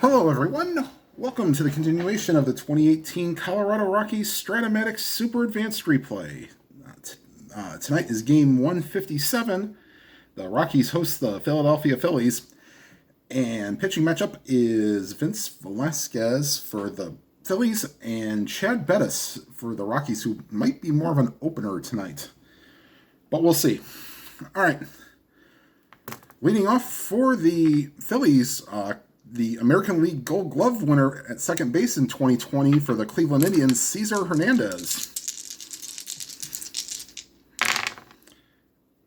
Hello, everyone. Welcome to the continuation of the 2018 Colorado Rockies Stratomatic Super Advanced Replay. Tonight is game 157. The Rockies host the Philadelphia Phillies. And pitching matchup is Vince Velasquez for the Phillies and Chad Bettis for the Rockies, who might be more of an opener tonight. But we'll see. All right. Leading off for the Phillies, the American League Gold Glove winner at second base in 2020 for the Cleveland Indians, Cesar Hernandez.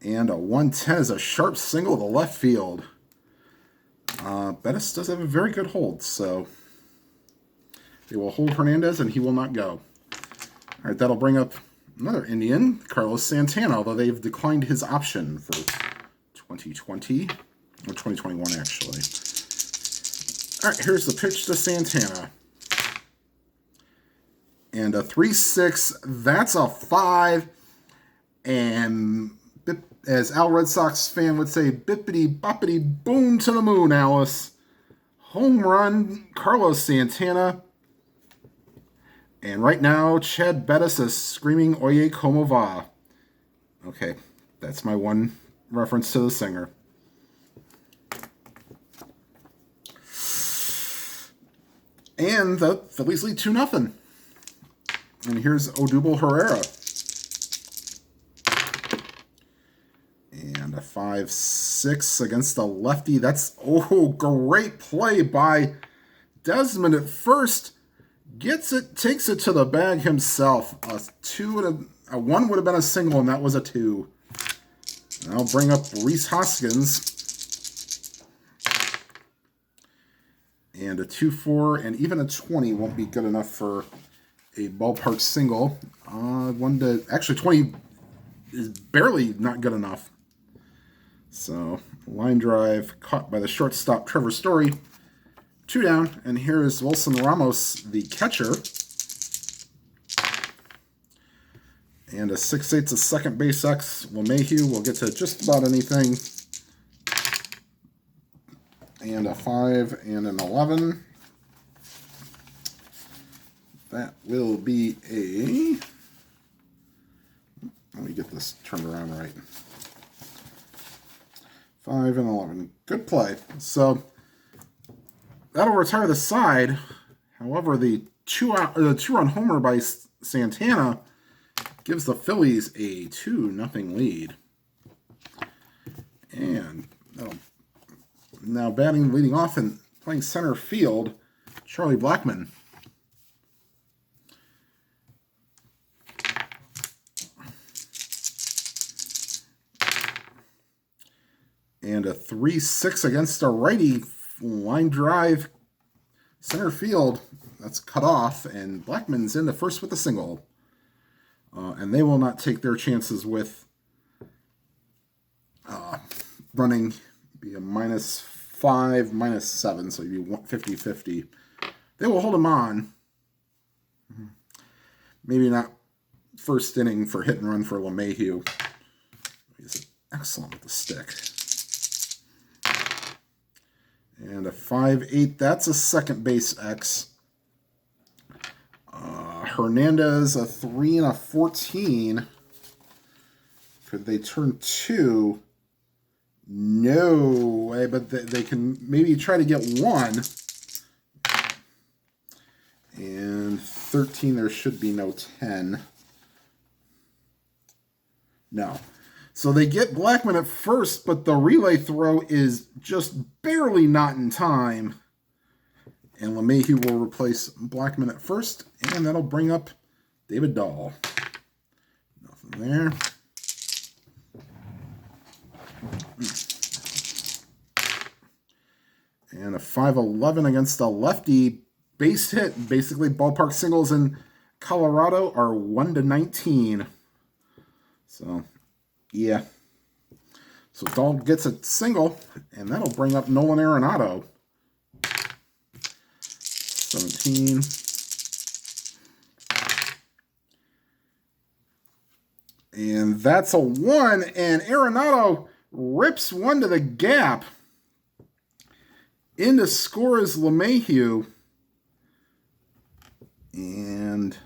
And a 110 is a sharp single to left field. Bettis does have a very good hold, so they will hold Hernandez and he will not go. All right, that'll bring up another Indian, Carlos Santana, although they've declined his option for 2020, or 2021 actually. All right, here's the pitch to Santana. And a 3-6, that's a 5. And as Al Red Sox fan would say, bippity boppity boom to the moon, Alice. Home run, Carlos Santana. And right now, Chad Bettis is screaming, Oye, como va? Okay, that's my one reference to the singer. And the Phillies lead 2-0. And here's Odubel Herrera. And a 5-6 against the lefty. That's, great play by Desmond at first. Gets it, takes it to the bag himself. A 1 would have been a single, and that was a 2. And I'll bring up Rhys Hoskins. And a 2-4 and even a 20 won't be good enough for a ballpark single. 20 is barely not good enough. So, line drive caught by the shortstop Trevor Story. 2 down, and here is Wilson Ramos, the catcher. And a 6-8 to second base X. LeMahieu will get to just about anything. And a 5 and an 11. That will be a... Let me get this turned around right. 5 and 11. Good play. So that'll retire the side. However, the two-run homer by Santana gives the Phillies a 2-0 lead. And now batting, leading off, and playing center field, Charlie Blackmon. And a 3-6 against a righty, line drive, center field. That's cut off, and Blackmon's into first with a single. And they will not take their chances with running, be a -5, -7, so you'd be 50-50. They will hold him on. Maybe not first inning for hit and run for LeMahieu. He's excellent with the stick. And a 5-8, that's a second base X. Hernandez, a 3 and a 14. Could they turn 2? No way, but they can maybe try to get 1. And 13, there should be no 10. No. So they get Blackmon at first, but the relay throw is just barely not in time. And LeMahieu will replace Blackmon at first, and that'll bring up David Dahl. Nothing there. And a 5-11 against the lefty. Base hit, basically ballpark singles in Colorado are 1-19. So, yeah. So Dahl gets a single, and that'll bring up Nolan Arenado. 17. And that's a 1, and Arenado rips one to the gap. In to score is LeMahieu. And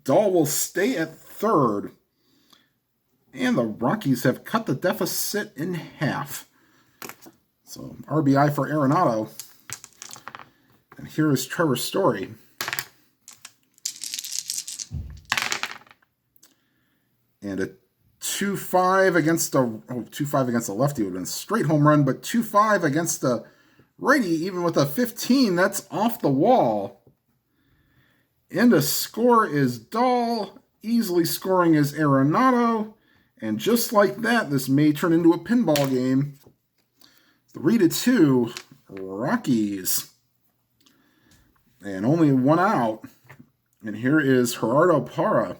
Dahl will stay at third. And the Rockies have cut the deficit in half. So RBI for Arenado. And here is Trevor Story. And a 2-5 against a 2-5 against a lefty would have been a straight home run, but 2-5 against a righty, even with a 15, that's off the wall. And to score is Dahl. Easily scoring is Arenado. And just like that, this may turn into a pinball game. 3-2, Rockies. And only one out. And here is Gerardo Parra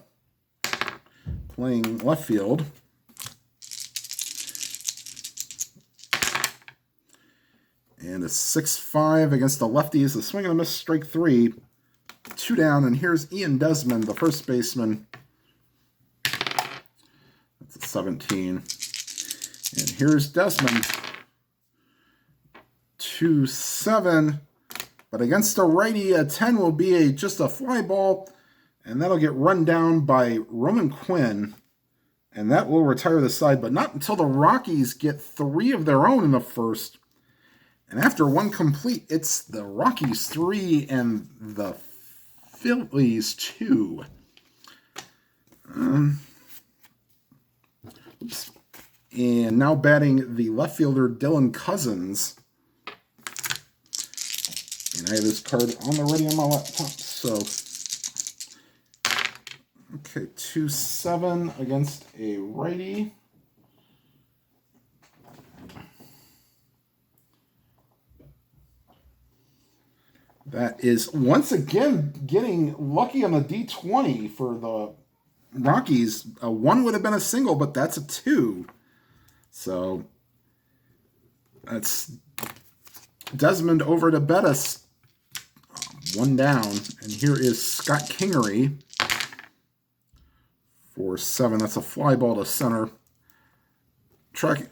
playing left field. And a 6-5 against the lefties. A swing and a miss, strike 3. 2 down, and here's Ian Desmond, the first baseman. That's a 17. And here's Desmond. 2-7. But against a righty, a 10 will be just a fly ball, and that'll get run down by Roman Quinn. And that will retire the side, but not until the Rockies get 3 of their own in the first. And after 1 complete, it's the Rockies 3 and the Phillies 2. Oops. And now batting the left fielder Dylan Cousins. And I have this card on the ready on my laptop. So, okay, 2-7 against a righty. That is once again getting lucky on the D20 for the Rockies. A 1 would have been a single, but that's a 2. So that's Desmond over to Bettis. 1 down. And here is Scott Kingery for 7. That's a fly ball to center. Tracking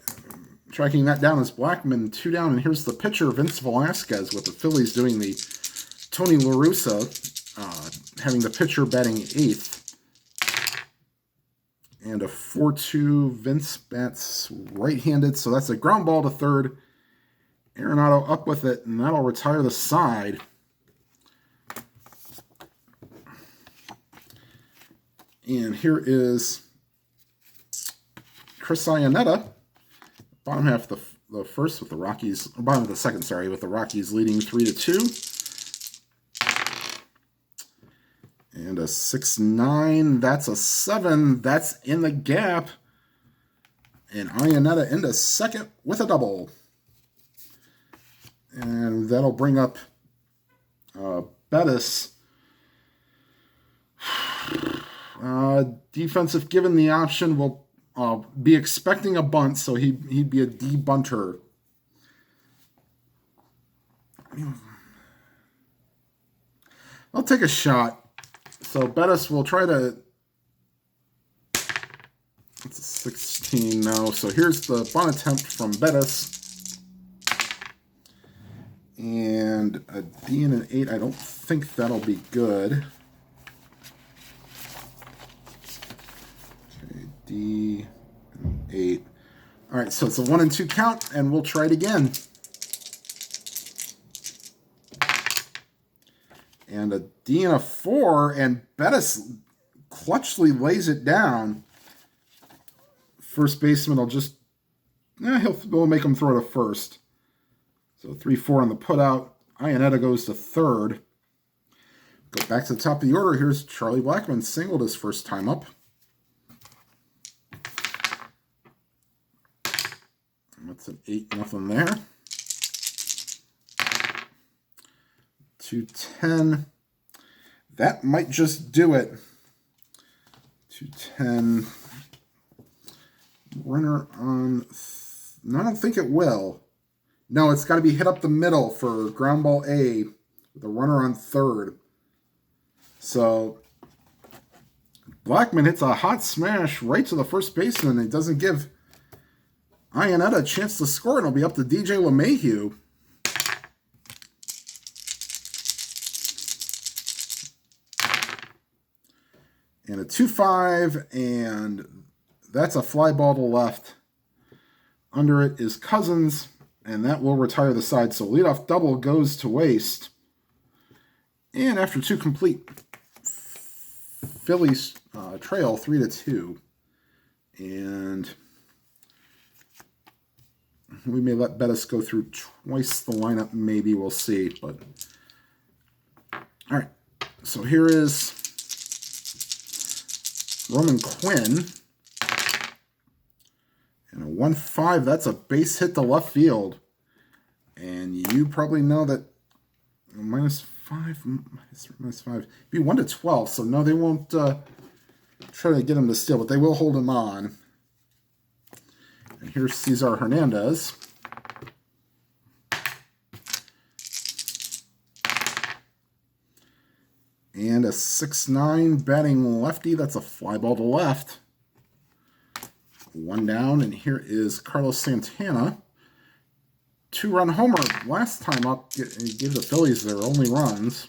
that down is Blackman. 2 down. And here's the pitcher, Vince Velasquez, with the Phillies doing the Tony La Russa, having the pitcher batting 8th. And a 4-2. Vince bats right-handed, so that's a ground ball to third. Arenado up with it, and that'll retire the side. And here is Chris Iannetta, bottom half of the first with the Rockies, or bottom of the second, sorry, with the Rockies leading 3-2. And a 6-9, that's a 7, that's in the gap. And Iannetta into second with a double. And that'll bring up Bettis. Defensive, given the option, will be expecting a bunt, so he'd be a D-bunter. I'll take a shot. So Bettis will try to... It's a 16 now. So here's the bunt attempt from Bettis. And a D and an 8. I don't think that'll be good. Okay, D and 8. All right, so it's a 1 and 2 count, and we'll try it again. And a D and a 4, and Bettis clutchly lays it down. First baseman will just, he'll make him throw to first. So 3-4 on the putout. Iannetta goes to third. Go back to the top of the order. Here's Charlie Blackman, singled his first time up. That's an 8-0 there. 2-10. That might just do it. 2-10. Runner on... No, I don't think it will. No, it's got to be hit up the middle for ground ball A with a runner on third. So Blackman hits a hot smash right to the first baseman. It doesn't give Iannetta a chance to score. It'll be up to DJ LeMahieu. And a 2-5, and that's a fly ball to left. Under it is Cousins, and that will retire the side. So leadoff double goes to waste. And after 2 complete, Phillies trail 3-2. And we may let Bettis go through twice the lineup. Maybe, we'll see. But all right, so here is Roman Quinn. And a 1-5, that's a base hit to left field. And you probably know that -5, -5, be 1-12. So no, they won't try to get him to steal, but they will hold him on. And here's Cesar Hernandez. And a 6'9" batting lefty. That's a fly ball to left. 1 down, and here is Carlos Santana. 2-run homer last time up. Gave the Phillies their only runs.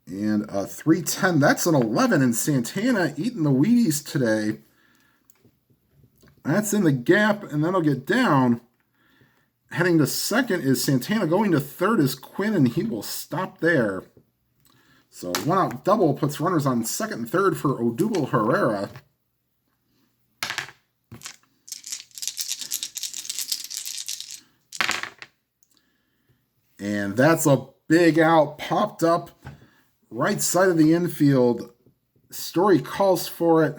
And a 3-10. That's an 11, and Santana eating the Wheaties today. That's in the gap, and then he'll get down. Heading to second is Santana. Going to third is Quinn, and he will stop there. So 1-out double puts runners on second and third for Odubel Herrera. And that's a big out, popped up right side of the infield. Story calls for it.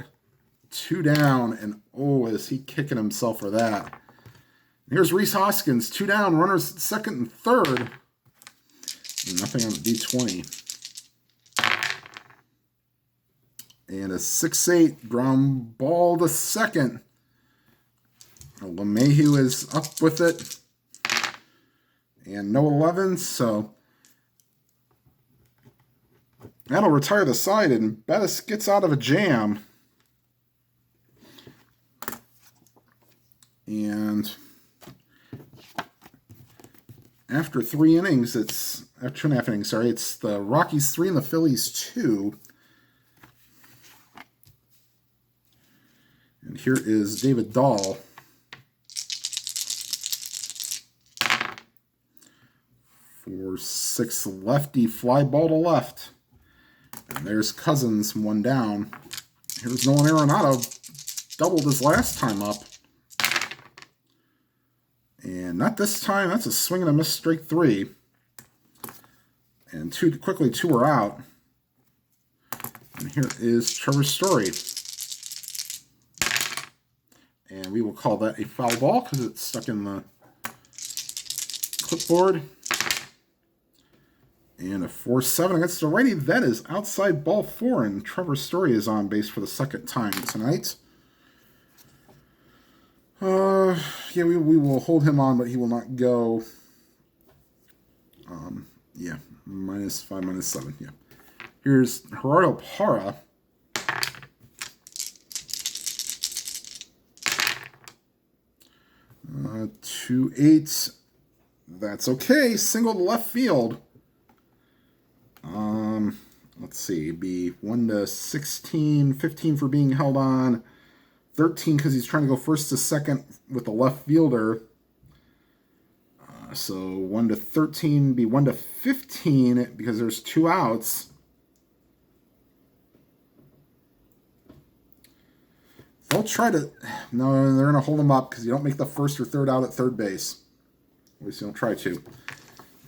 2 down, and oh, is he kicking himself for that. Here's Rhys Hoskins, 2 down, runners second and third. Nothing on the D20. And a 6-8 ground ball to second. LeMahieu is up with it. And no 11, so that'll retire the side, and Bettis gets out of a jam. And after 3 innings, it's after 2.5 innings, sorry, it's the Rockies 3 and the Phillies 2. And here is David Dahl. For 6 lefty, fly ball to left. And there's Cousins, 1 down. Here's Nolan Arenado, doubled his last time up. And not this time, that's a swing and a miss straight 3. And 2 are out. And here is Trevor Story. And we will call that a foul ball because it's stuck in the clipboard. And a 4-7 against the righty. That is outside ball 4, and Trevor Story is on base for the second time tonight. Yeah, we will hold him on, but he will not go. Yeah, -5, -7. Yeah. Here's Gerardo Parra. Uh, 2-8. That's okay. Single to left field. Let's see, be 1-16, 15 for being held on, 13 because he's trying to go first to second with the left fielder. So 1-13, be 1-15 because there's 2 outs. They'll try to, no, they're going to hold him up because you don't make the first or third out at third base. At least you don't try to.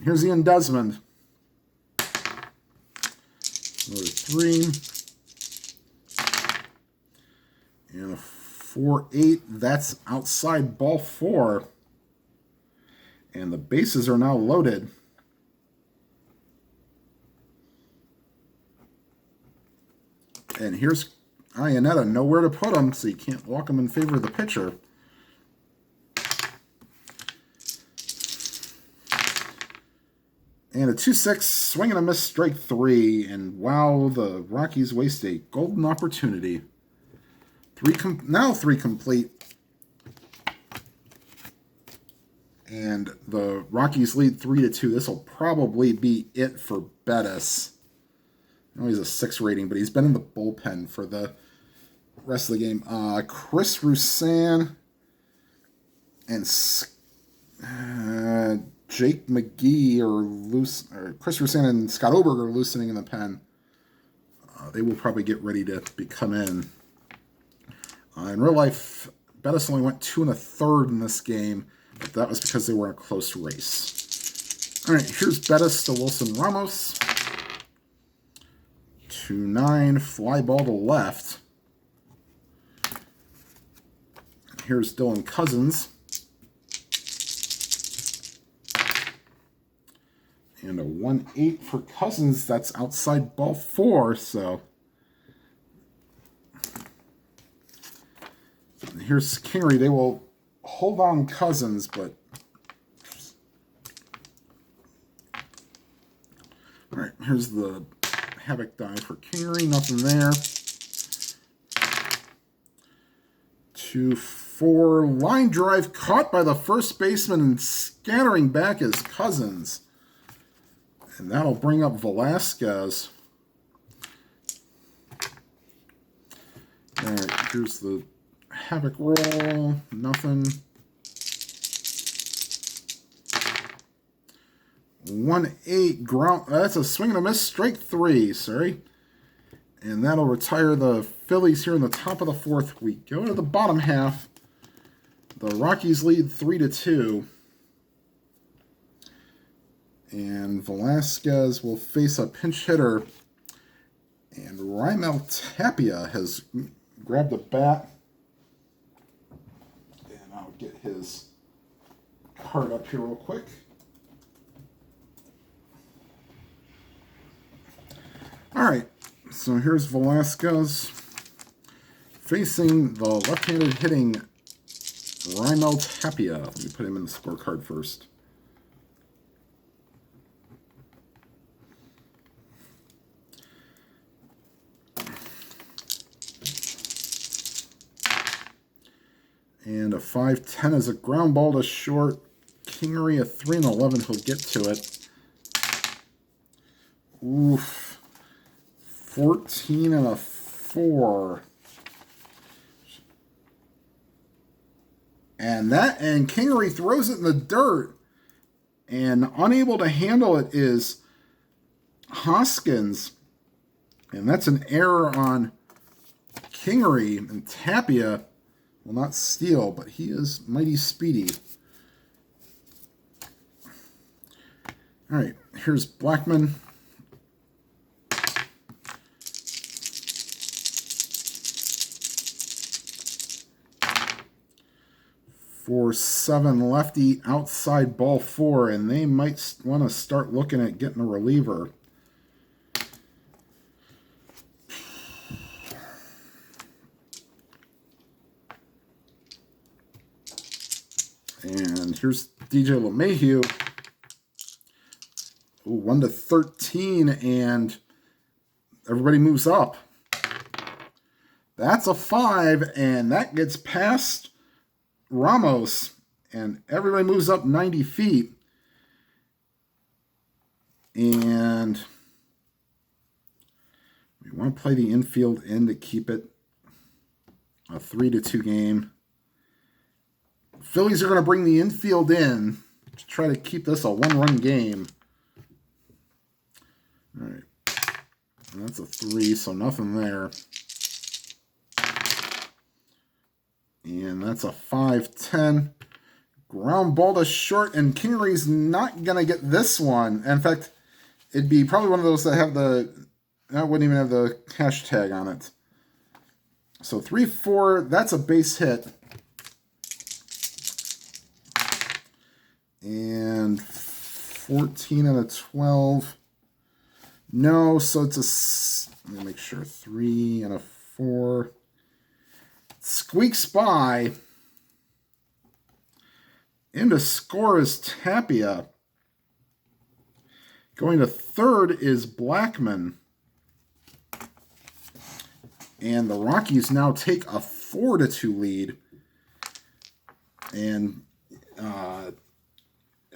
Here's Ian Desmond. Another 3. And a 4-8. That's outside ball 4. And the bases are now loaded. And here's Iannetta. Nowhere to put him, so you can't walk him in favor of the pitcher. And a 2-6, swing and a miss, strike 3. And wow, the Rockies waste a golden opportunity. Now 3 complete. And the Rockies lead 3-2. This will probably be it for Bettis. I know he's a 6 rating, but he's been in the bullpen for the rest of the game. Chris Rusan and Jake McGee or Chris Rusan and Scott Oberg are loosening in the pen. They will probably get ready to come in. In real life, Bettis only went 2 1/3 in this game, but that was because they were in a close race. All right, here's Bettis to Wilson Ramos. 2-9, fly ball to left. Here's Dylan Cousins. And a 1-8 for Cousins. That's outside ball 4, so. And here's Kingery. They will hold on Cousins, but. All right, here's the Havoc die for Kingery. Nothing there. 2-4. Line drive caught by the first baseman and scattering back is Cousins. And that'll bring up Velasquez. All right, here's the Havoc roll. Nothing. 1-8 ground. That's a swing and a miss. Strike 3. Sorry. And that'll retire the Phillies here in the top of the 4th. We go to the bottom half. The Rockies lead 3-2. And Velasquez will face a pinch hitter. And Raimel Tapia has grabbed a bat. And I'll get his card up here real quick. All right, so here's Velasquez facing the left-handed hitting Raimel Tapia. Let me put him in the scorecard first. And a 5-10 is a ground ball to short. Kingery, a 3-11. He'll get to it. Oof. 14 and a 4. And Kingery throws it in the dirt. And unable to handle it is Hoskins. And that's an error on Kingery. And Tapia will not steal, but he is mighty speedy. All right, here's Blackman. For 7 lefty, outside ball 4, and they might want to start looking at getting a reliever. And here's DJ LeMahieu. 1-13, and everybody moves up. That's a 5, and that gets past Ramos, and everybody moves up 90 feet. And we want to play the infield in to keep it a 3-2 game. Phillies are going to bring the infield in to try to keep this a 1-run game. All right. And that's a 3, so nothing there. And that's a 5-10. Ground ball to short, and Kingery's not going to get this one. In fact, it'd be probably one of those that have that wouldn't even have the hashtag on it. So 3-4, that's a base hit. And 14 and a 12. No, so it's let me make sure, 3 and a 4. Squeaks by. And to score is Tapia. Going to third is Blackman. And the Rockies now take a 4-2 lead. And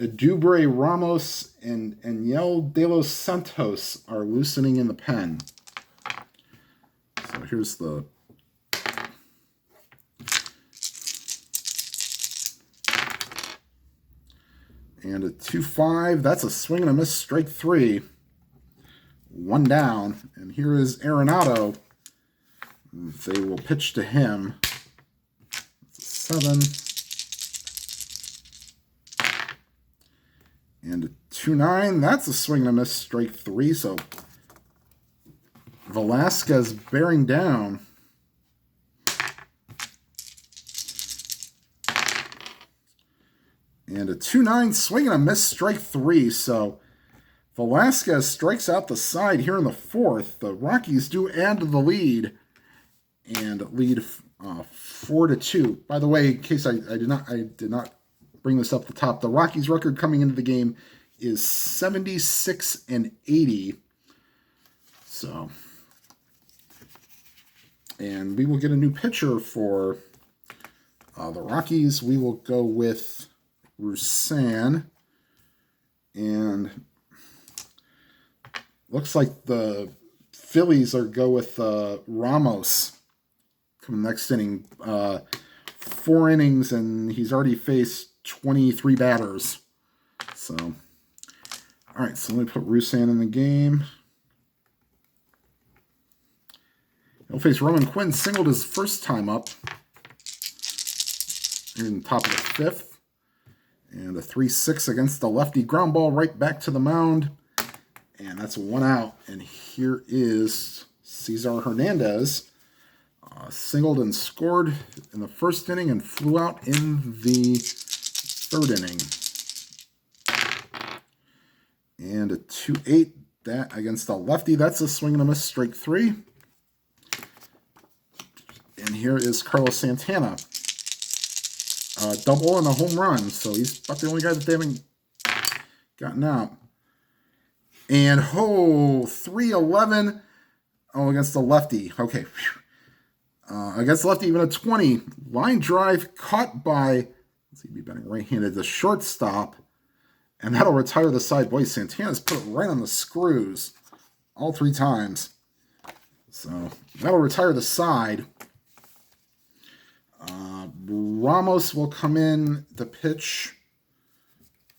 Dubre, Ramos, and Yel de los Santos are loosening in the pen. So here's the... And a 2-5. That's a swing and a miss, strike 3. 1 down. And here is Arenado. They will pitch to him. That's a 7. And a 2-9. That's a swing and a miss, strike 3. So Velasquez bearing down. And a 2-9 swing and a miss, strike 3. So Velasquez strikes out the side here in the 4th. The Rockies do add to the lead and lead 4-2. By the way, in case I did not bring this up the top, the Rockies' record coming into the game is 76-80. So, and we will get a new pitcher for the Rockies. We will go with Rusan, and looks like the Phillies are go with Ramos coming next inning. 4 innings, and he's already faced 23 batters. So, all right, so let me put Rusan in the game. He'll face Roman Quinn, singled his first time up in the top of the 5th. And a 3-6 against the lefty, ground ball right back to the mound. And that's 1 out. And here is Cesar Hernandez. Singled and scored in the 1st inning and flew out in the 3rd inning. And a 2-8 that against the lefty. That's a swing and a miss, strike 3. And here is Carlos Santana. Double and a home run. So he's about the only guy that they haven't gotten out. And 3-11. Oh, against the lefty. Okay. Against the lefty, even a 20. Line drive caught by, let's see, be betting right-handed, the shortstop. And that'll retire the side. Boy, Santana's put it right on the screws all 3 times. So that'll retire the side. Ramos will come in to pitch.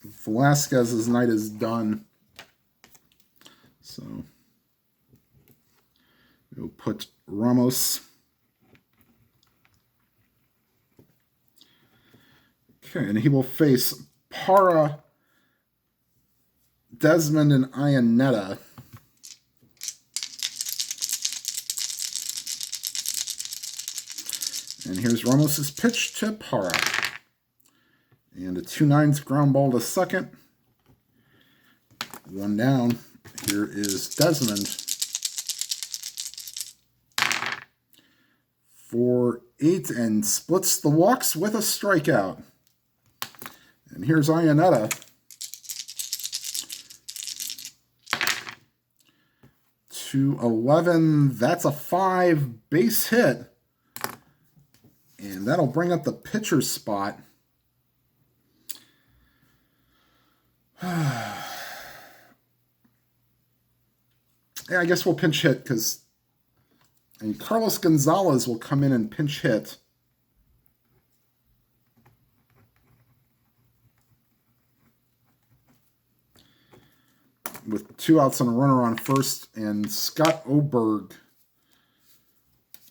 Velasquez's night is done. So we'll put Ramos. Okay, and he will face Parra, Desmond, and Iannetta. And here's Ramos's pitch to Parra. And a 2-9 ground ball to second. 1 down. Here is Desmond. 4-8 and splits the walks with a strikeout. And here's Iannetta. 2-11. That's a 5 base hit. And that'll bring up the pitcher's spot. Yeah, I guess we'll pinch hit because Carlos Gonzalez will come in and pinch hit. With 2 outs and a runner on first, and Scott Oberg.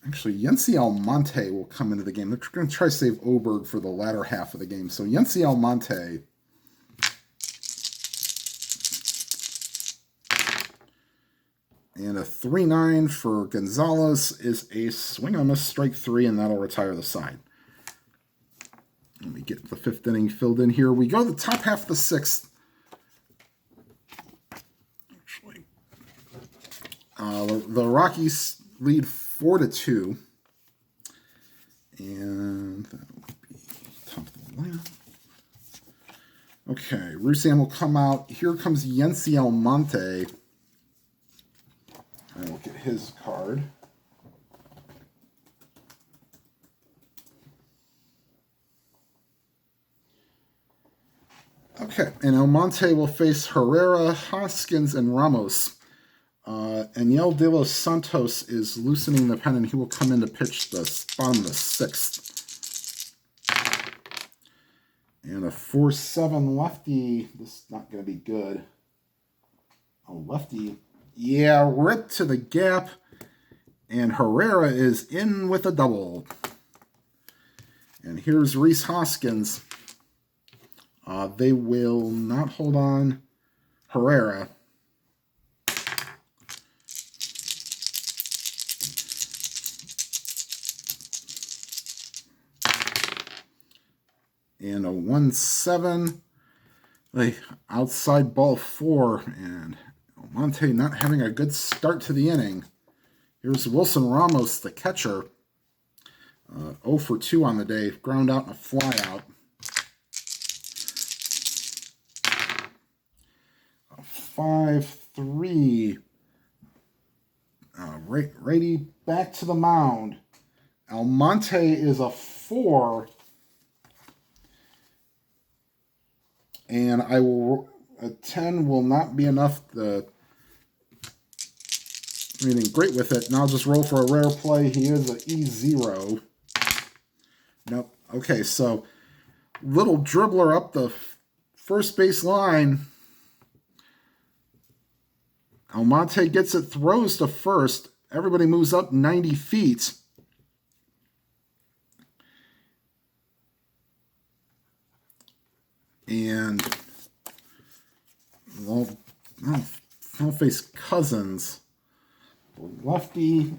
Actually, Yency Almonte will come into the game. They're going to try to save Oberg for the latter half of the game. So Yency Almonte. And a 3-9 for Gonzalez is a swing and a miss, strike 3, and that'll retire the side. Let me get the 5th inning filled in here. We go to the top half of the 6th. Actually, the Rockies lead 4-2. And that will be top of the lineup. Okay, Rusan will come out. Here comes Yency Almonte. And we'll get his card. Okay, and Almonte will face Herrera, Hoskins, and Ramos. Aniel De Los Santos is loosening the pen, and he will come in to pitch the bottom of the 6th. And a 4-7 lefty. This is not going to be good. A lefty. Yeah, rip to the gap. And Herrera is in with a double. And here's Rhys Hoskins. They will not hold on Herrera. And a 1-7. Outside ball 4. And Almonte not having a good start to the inning. Here's Wilson Ramos, the catcher. 0 for 2 on the day. Ground out and a fly out. 5-3. Righty back to the mound. Almonte is a 4. And a 10 will not be enough to anything great with it. And I'll just roll for a rare play. He is an E0. Nope. Okay, so little dribbler up the first base line. Almonte gets it, throws to first. Everybody moves up 90 feet. And I'll face Cousins. Lefty.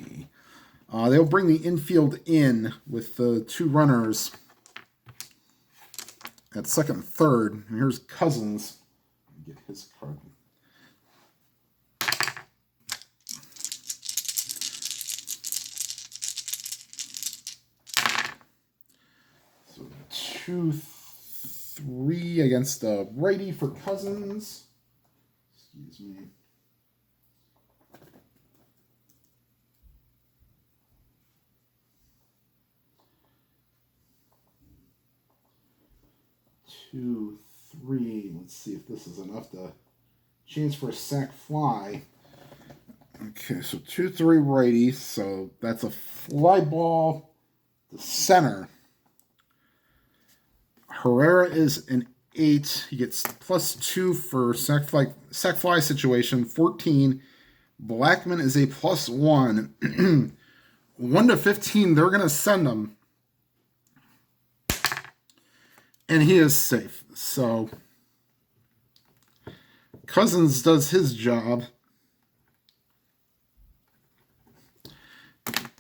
Okay. They'll bring the infield in with the 2 runners at second and third. And here's Cousins. Get his card. So 2-3 against the righty for Cousins. Excuse me. Two, 3. Let's see if this is enough to chance for a sac fly. Okay, so 2-3 righty. So that's a fly ball to center. Herrera is an 8. He gets +2 for sac fly situation. 14. Blackman is a +1. 1 to 15. They're gonna send him. And he is safe. So Cousins does his job.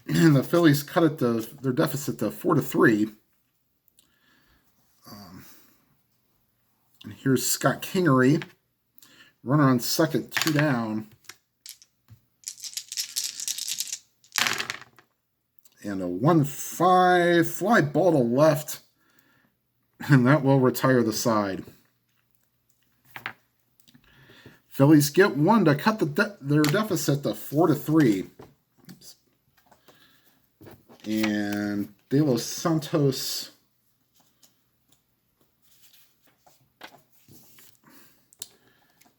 And the Phillies cut their deficit to 4-3. And here's Scott Kingery. Runner on second, 2 down. And a 1-5 fly ball to left. And that will retire the side. Phillies get 1 to cut their deficit to 4-3. Oops. And De Los Santos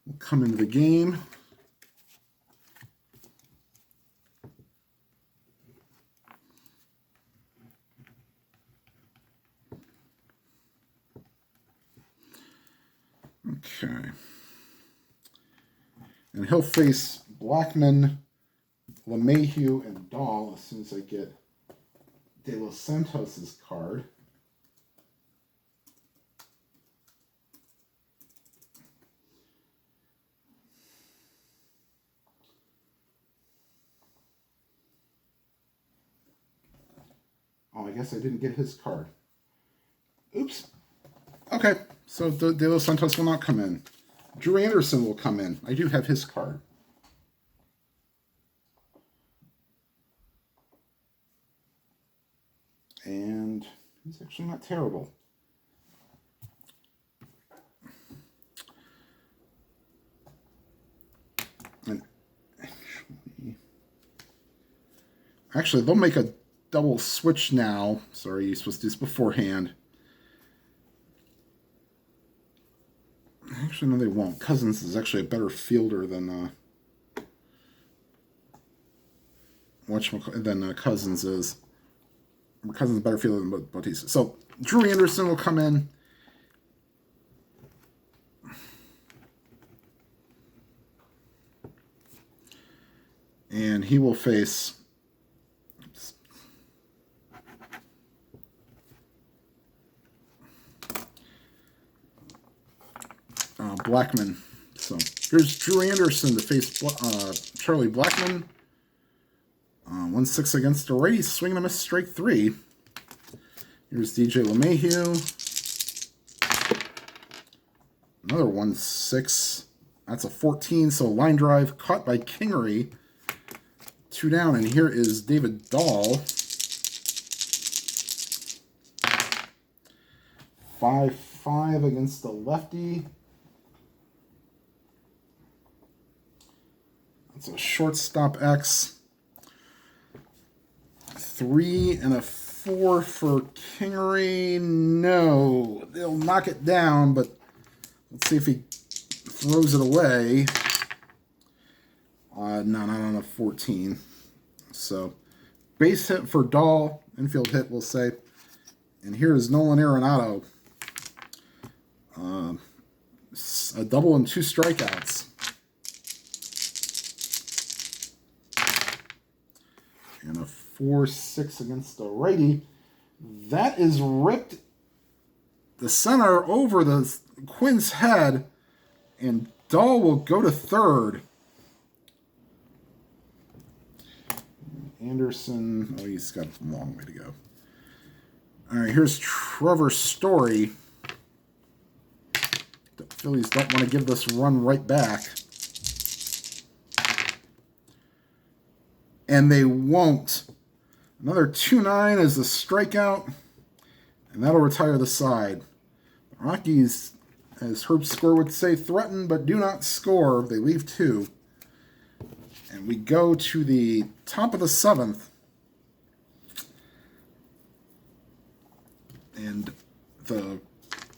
will come into the game. Okay. And he'll face Blackman, LeMahieu, and Dahl as soon as I get De Los Santos' card. Oh, I guess I didn't get his card. Oops. Okay, so De Los Santos will not come in. Drew Anderson will come in. I do have his card. And he's actually not terrible. And actually they'll make a double switch now. Sorry, you're supposed to do this beforehand. Actually, no, they won't. Cousins is actually a better fielder than Cousins is. Cousins is a better fielder than Bautista. So Drew Anderson will come in. And he will face Blackman. So here's Drew Anderson to face Charlie Blackman. 1-6 against the righty, swinging a miss, strike 3. Here's DJ LeMahieu. Another 1-6. That's a 14, so line drive caught by Kingery. 2 down, and here is David Dahl. 5-5 against the lefty. That's a shortstop X. 3 and a 4 for Kingery. No, they'll knock it down, but let's see if he throws it away. No, not on a 14. So, base hit for Dahl. Infield hit, we'll say. And here is Nolan Arenado. A double and 2 strikeouts. And a 4-6 against the righty. That is ripped the center over the Quinn's head. And Dahl will go to third. Anderson, oh, he's got a long way to go. All right, here's Trevor Story. The Phillies don't want to give this run right back. And they won't. Another 2-9 is the strikeout. And that'll retire the side. Rockies, as Herb Score would say, threaten but do not score. They leave 2. And we go to the top of the 7th. And the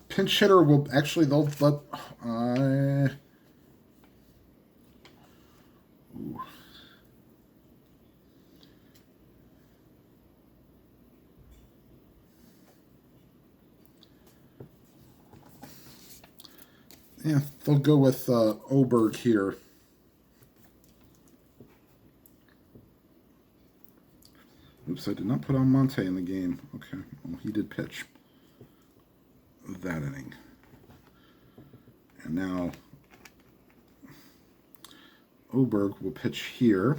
pinch hitter will actually, they'll let... yeah, they'll go with Oberg here. Oops, I did not put on Monte in the game. Okay, well, he did pitch that inning. And now Oberg will pitch here.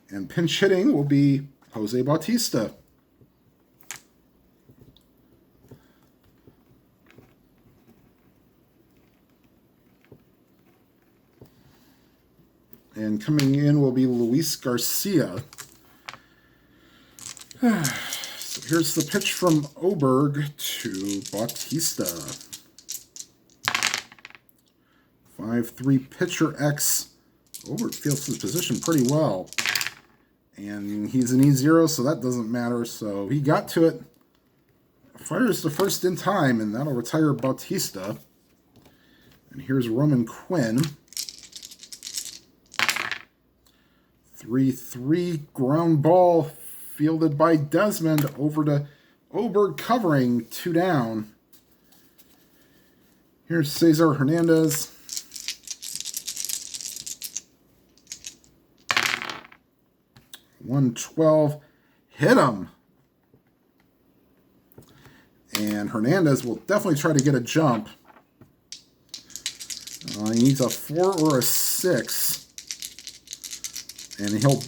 And pinch hitting will be Jose Bautista. And coming in will be Luis Garcia. So here's the pitch from Oberg to Bautista. 5-3 pitcher X. Oberg feels his position pretty well. And he's an E0, so that doesn't matter. So he got to it. Fires the first in time, and that'll retire Bautista. And here's Roman Quinn. 3-3 ground ball fielded by Desmond over to Oberg covering, 2 down. Here's Cesar Hernandez. .112, hit him. And Hernandez will definitely try to get a jump. He needs a 4 or a 6. And he'll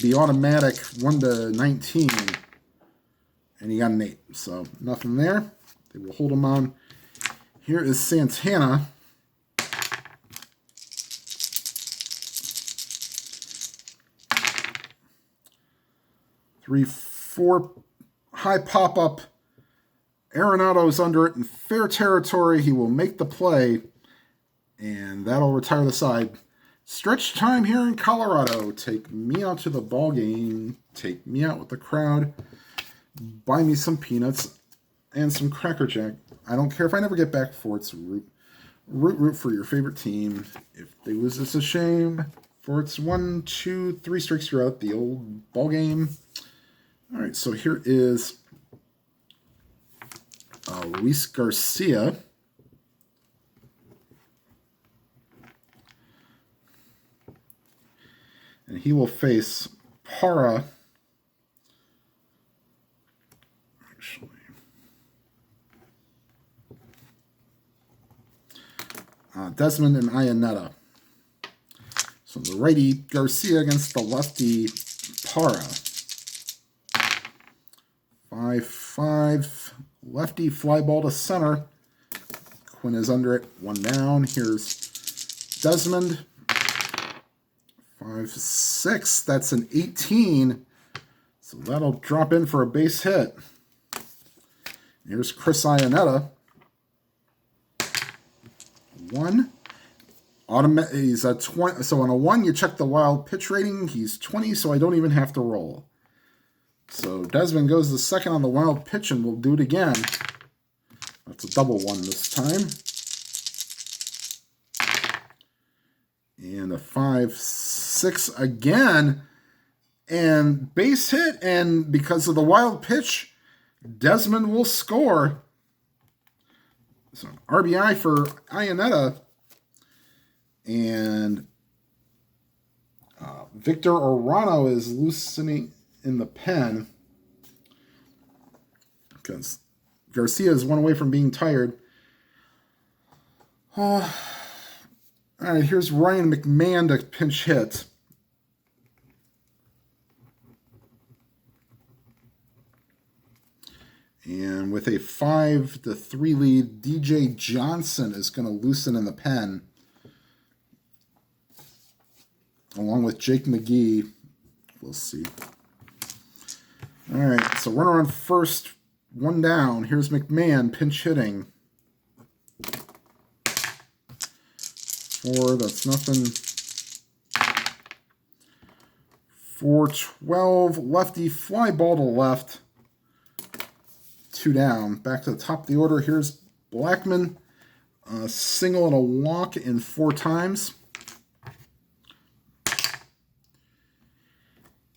be automatic 1-19. And he got an 8. So nothing there. They will hold him on. Here is Santana. Three, 4 high pop-up. Arenado's under it in fair territory. He will make the play. And that'll retire the side. Stretch time here in Colorado. Take me out to the ball game. Take me out with the crowd. Buy me some peanuts and some Cracker Jack. I don't care if I never get back for it's root for your favorite team. If they lose, it's a shame. For it's 1, 2, 3 strikes, you're out the old ball game. All right, so here is Luis Garcia. And he will face Parra. Actually, Desmond and Iannetta. So the righty Garcia against the lefty Parra. 5-5. Lefty fly ball to center. Quinn is under it. 1 down. Here's Desmond. 5-6. That's an 18. So that'll drop in for a base hit. Here's Chris Iannetta. 1. He's a 20. So on a 1, you check the wild pitch rating. He's 20, so I don't even have to roll. So Desmond goes the second on the wild pitch, and we'll do it again. That's a double 1 this time. And a 5-6 again. And base hit, and because of the wild pitch, Desmond will score. So RBI for Iannetta. And Victor Orano is loosening in the pen because Garcia is 1 away from being tired. All right, here's Ryan McMahon to pinch hit. And with a 5-3 lead, DJ Johnson is going to loosen in the pen, along with Jake McGee. We'll see. All right, so runner on first, 1 down. Here's McMahon pinch hitting. 4, that's nothing. 4-12, lefty fly ball to left. 2 down. Back to the top of the order. Here's Blackman. A single and a walk in 4 times.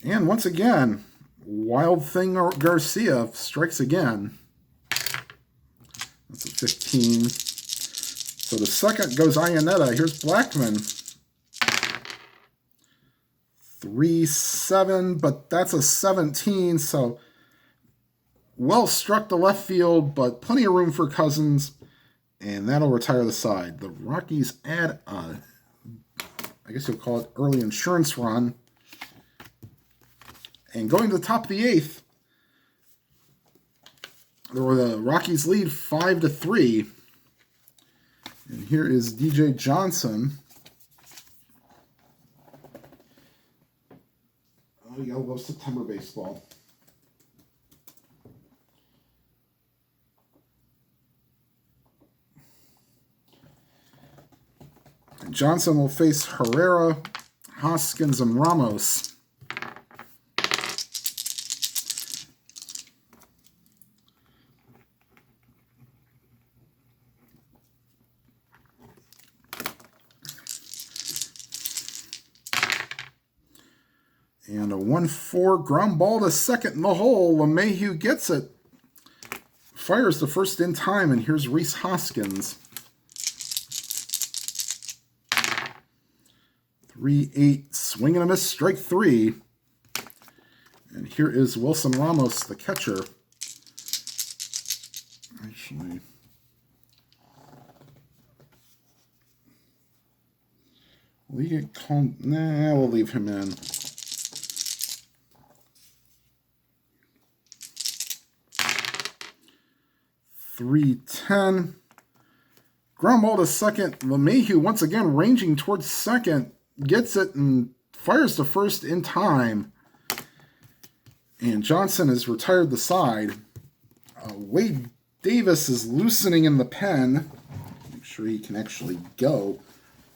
And once again, Wild Thing Garcia strikes again. That's a 15. So the second goes Iannetta. Here's Blackman. 3-7, but that's a 17. So well struck to left field, but plenty of room for Cousins. And that'll retire the side. The Rockies add a, I guess you'll call it early insurance run. And going to the top of the 8th, the Rockies lead 5-3. And here is DJ Johnson. Oh, you gotta love September baseball. And Johnson will face Herrera, Hoskins, and Ramos. And a 1-4 ground ball to second in the hole. LeMahieu gets it. Fires the first in time, and here's Rhys Hoskins. 3-8, swing and a miss, strike 3. And here is Wilson Ramos, the catcher. Actually, will he get called? Nah, we'll leave him in. .310. Ground ball to second. LeMahieu once again ranging towards second. Gets it and fires to first in time. And Johnson has retired the side. Wade Davis is loosening in the pen. Make sure he can actually go.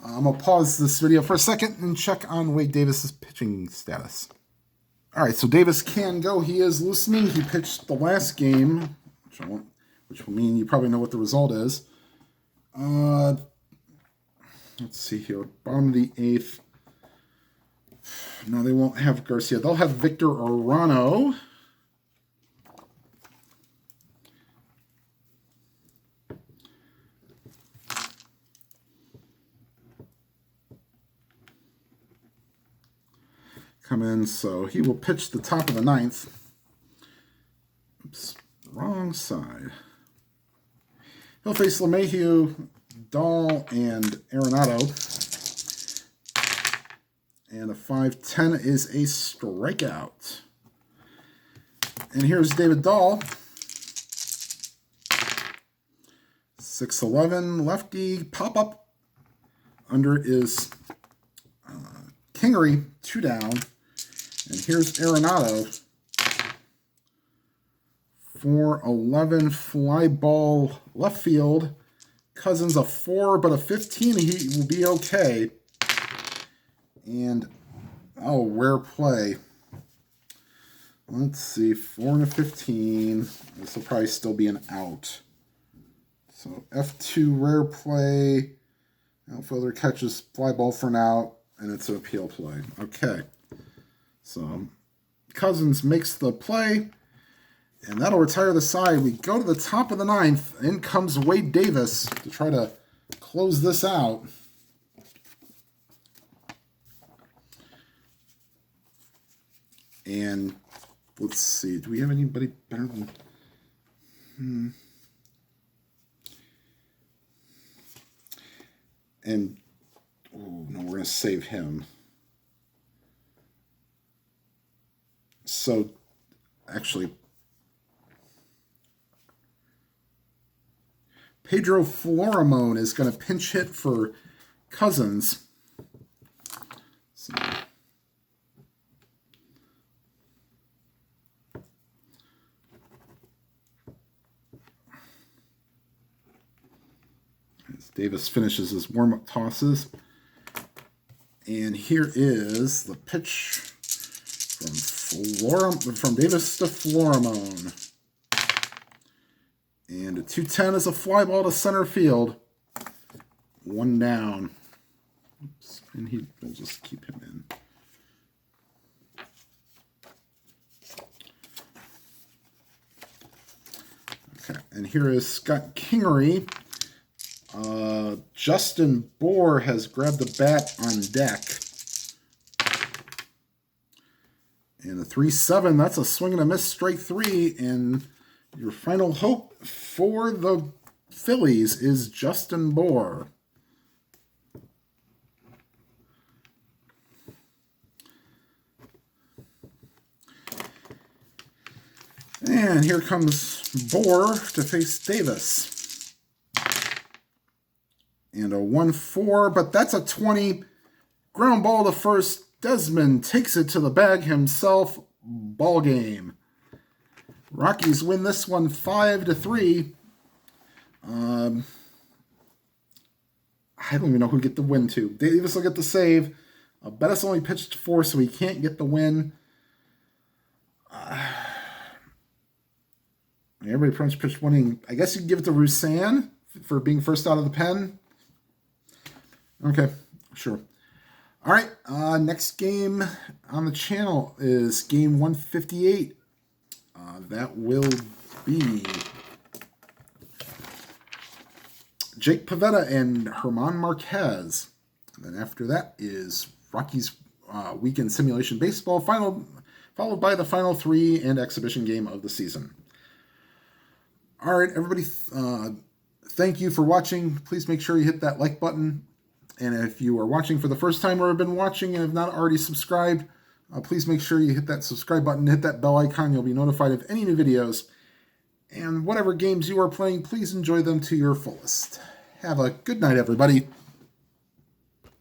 I'm going to pause this video for a second and check on Wade Davis's pitching status. All right, so Davis can go. He is loosening. He pitched the last game, which will mean you probably know what the result is. Let's see here. Bottom of the 8th. No, they won't have Garcia. They'll have Victor Arano. Come in, so he will pitch the top of the 9th. Oops, wrong side. He'll face LeMahieu, Dahl, and Arenado. And a 5-10 is a strikeout. And here's David Dahl. 6'11", lefty, pop-up. Under is Kingery, 2 down. And here's Arenado. 4'11", fly ball, left field. Cousins a 4, but a 15, he will be okay. And, oh, rare play. Let's see, 4 and a 15. This will probably still be an out. So F2 rare play. Outfielder catches fly ball for an out, and it's an appeal play. Okay. So Cousins makes the play, and that'll retire the side. We go to the top of the 9th. In comes Wade Davis to try to close this out. And let's see, do we have anybody better than... And, oh, no, we're going to save him. So, actually, Pedro Florimon is going to pinch hit for Cousins. So, as Davis finishes his warm-up tosses. And here is the pitch from Davis to Florimon. And a 2-10 is a fly ball to center field. 1 down. Oops. And we'll just keep him in. Okay, and here is Scott Kingery. Justin Bohr has grabbed the bat on deck. And a 3-7, that's a swing and a miss, strike 3. And your final hope for the Phillies is Justin Bohr. And here comes Bohr to face Davis. And a 1-4, but that's a 20. Ground ball to first. Desmond takes it to the bag himself. Ball game. Rockies win this one 5-3. I don't even know who get the win to. Davis will get the save. Bettis only pitched 4, so he can't get the win. Everybody pretty much pitched winning. I guess you can give it to Roussan for being first out of the pen. Okay, sure. All right, next game on the channel is game 158. That will be Jake Pivetta and Herman Marquez. And then after that is Rockies Weekend Simulation Baseball, followed by the final 3 and exhibition game of the season. All right, everybody, thank you for watching. Please make sure you hit that like button. And if you are watching for the first time or have been watching and have not already subscribed, please make sure you hit that subscribe button, hit that bell icon. You'll be notified of any new videos. And whatever games you are playing, please enjoy them to your fullest. Have a good night, everybody.